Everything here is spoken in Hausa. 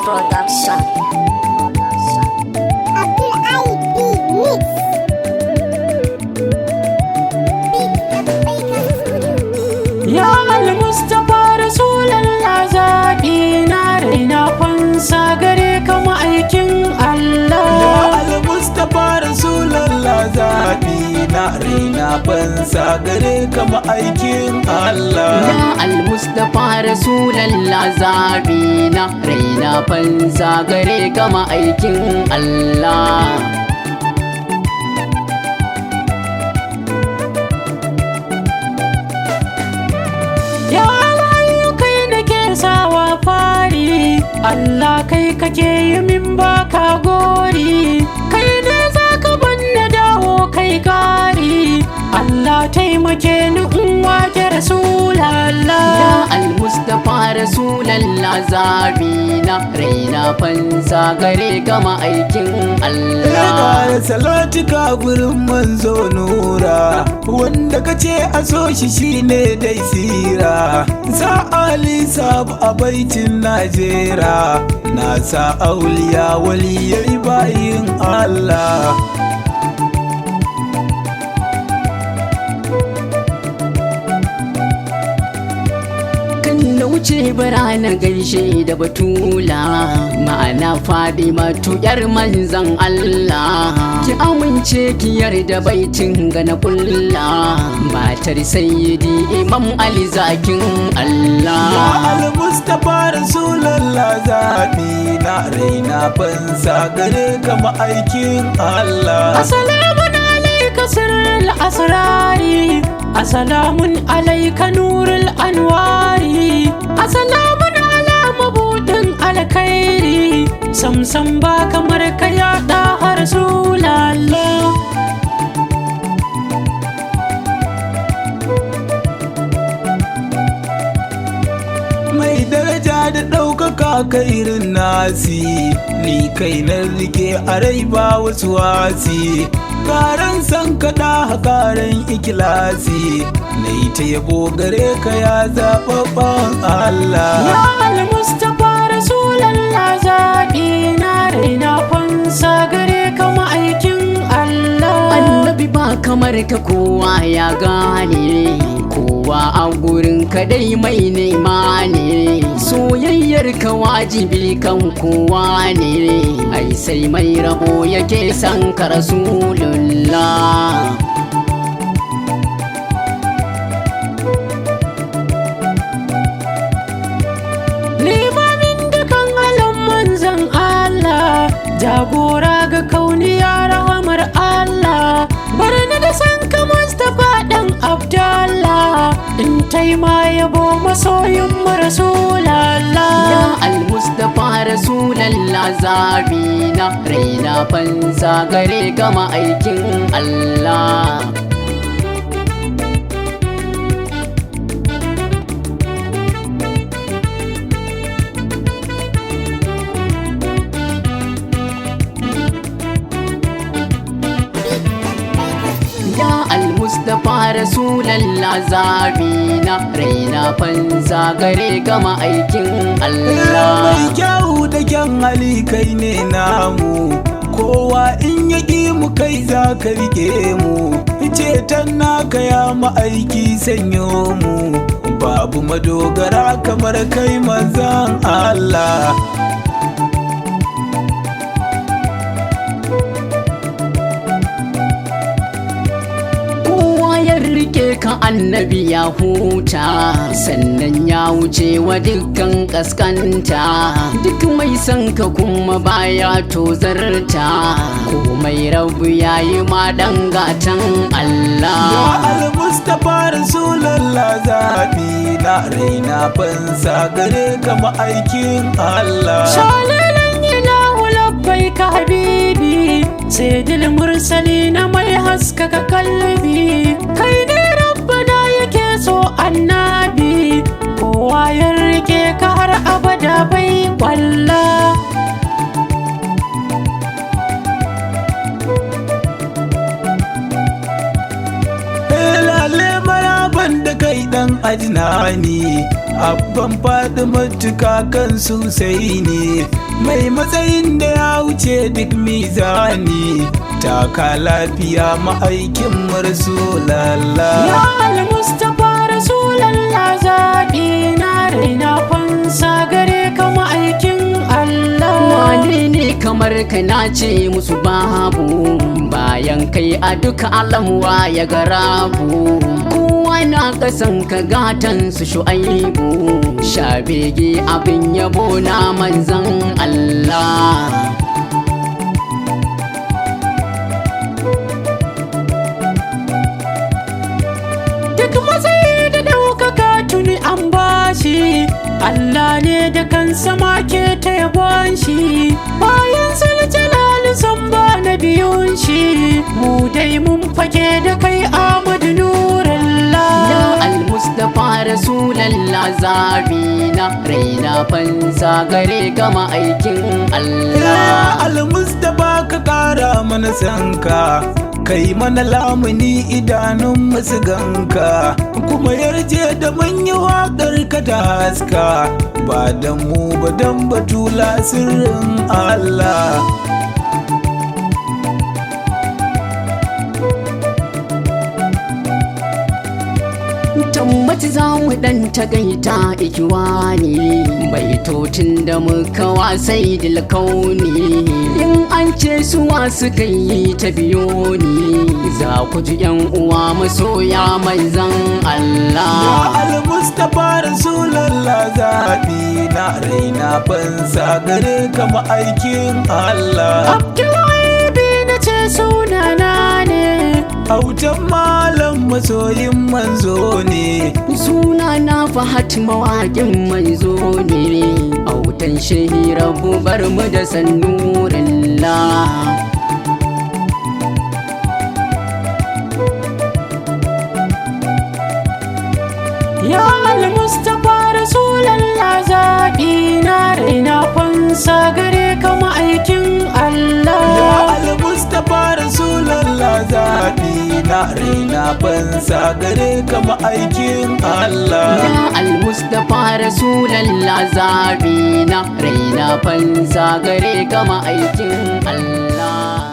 Production. Abdul IB Mix. Ya Al-Mustapha Rasulallah zaɓi na raina fansa gare ka ma'aikin Allah. Ya Al-Mustapha Rasulallah zaɓi na raina fansa gare ka ma'aikin Allah. Ya Al-Mustapha Rasulallah zaɓi na raina fansa gare ka ma'aikin Allah. Ya Alhayu kai da ke sawa fari, Allah kai kake yi min baka gori, kai ne za ka banna dawo kai kari, Allah taimake ni in wake Rasulallah. Ya Al-Mustapha Rasulallah zabi na raina fansa gare ka ma'aikin Allah. Ga salatika gurin manzo nura, wanda kace a so shi shine dai sira. Sa Ali sab a baitin Najera, na sa auliya waliyai bayin Allah. Na wuce bara na gaishe da batula, ma'ana Fadima tuyar manzan Allah. Ki amince ki yarda baitin ga na kulla, matar sayyidi Imam Ali zakin Allah. Ya Al-Mustapha Rasulallah zaɓi na raina fansa gare ka ma'aikin Allah. Assalamu alaika sirrul asrari, assalamun alaika nurul anwari, assalamun ala mabudin alkhairi, samsam ba kamar ka ya da Rasulallah. Mai daraja da ɗaukaka kairin nasi, ni kai na rike a rai ba wasu wasi. Karan san kaɗa karen ikilasi, na yi ta yabo gare ka ya zaɓaɓɓen Allah. Ya Al-Mustapha Rasulallah zaɓi na raina fansa gare ka ma'aikin Allah. Annabi ba kamar ka kowa ya gane, kowa a gurin ka dai mai nema ne, soyayyar ka wajibi kan kowa ne, ai sai mai rabo yake san ka Rasulullah. Limamin dukan alam manzan Allah, jagora ga kauniya rahamar Allah, barni da san ka Mustapha dan Abdallah, in taima yabo masoyin mu Rasulallah. Ya Al-Mustapha Rasulallah zabi na raina fansa gare ka ma'aikin Allah. Ya Al-Mustapha Rasulallah zabi na raina fansa gare ka ma'aikin Allah. Mai kyau da kyan hali kai ne namu, kowa in ya ƙi mu kai za ka rike mu. Ceton naka ya ma'aiki sanyo mu, babu madogara kamar kai manzan Allah. Rike ka annabi ya huta, sannan ya wuce wa dukkan kaskanta, duk mai son ka kuma baya tozarta, komai rabu ya yi ma gatan Allah. Ya Al-Mustapha Rasulallah zaɓi na raina fansa gare ka ma'aikin Allah. Shalalan ilahu labbai ka habibi, sayyidil mursali na mai haskaka kalbi, kai ne rabbana yake so annabi, kowa ya rike ka har abada bai kwalla. Lale maraban da kai dan ajnani abban Fatima kakan sosai ne, mai matsayin da ya wuce duk mizani, taka lafiya ma'aikin Rasulallah. Ya al-Mustapha Rasulallah zaɓi na raina fansa gare ka ma'aikin Allah. Wane ne kamar ka na ce musu babu, bayan kai a duka alamuwa ya garabu. Kowa na kasan ka gatan su Shu'aibu, shabege abin yabo na manzan Allah. Duk matsayi da ɗaukaka tuni an bashi, Allah ne da kansa ma ke ta yabon shi, bayan jalali sun ba na biyun shi, mu dai mun fage da kai Ahmadu Nurallah. Ya al-Mustapha Rasulallah zaɓi na raina fansa gare ka ma'aikin Allah. Ya al-Mustapha ka ƙara mana sanka, kai mana lamuni idanun masu ganka, kuma yarje da manya waƙar ka ta haska, ba dan mu ba dan batula sirrin Allah. Tammati za mu ɗan tagaita ikiwani, baitocin da muka wasai dilkauni, in an ce suwa suka yi ta biyo ni, za ku ji yan uwa masoya manzan Allah. Ya al-Mustapha Rasulallah zaɓi na raina fansa gare ka ma'aikin Allah. Abdullahi na ce sunana ne, autan malam masoyin manzo ne, suna na Fahad mawaƙin manzo ne, autan shahira bar mu da sannurillah. Ya al-Mustapha Rasulallah zaɓi na raina fansa gare ka ma'aikin Allah. ya al-Mustapha Rasulallah zaɓi na raina fansa gare ka ma'aikin Allah. Ya al-Mustapha Rasulallah zaɓi na raina fansa gare ka ma'aikin Allah.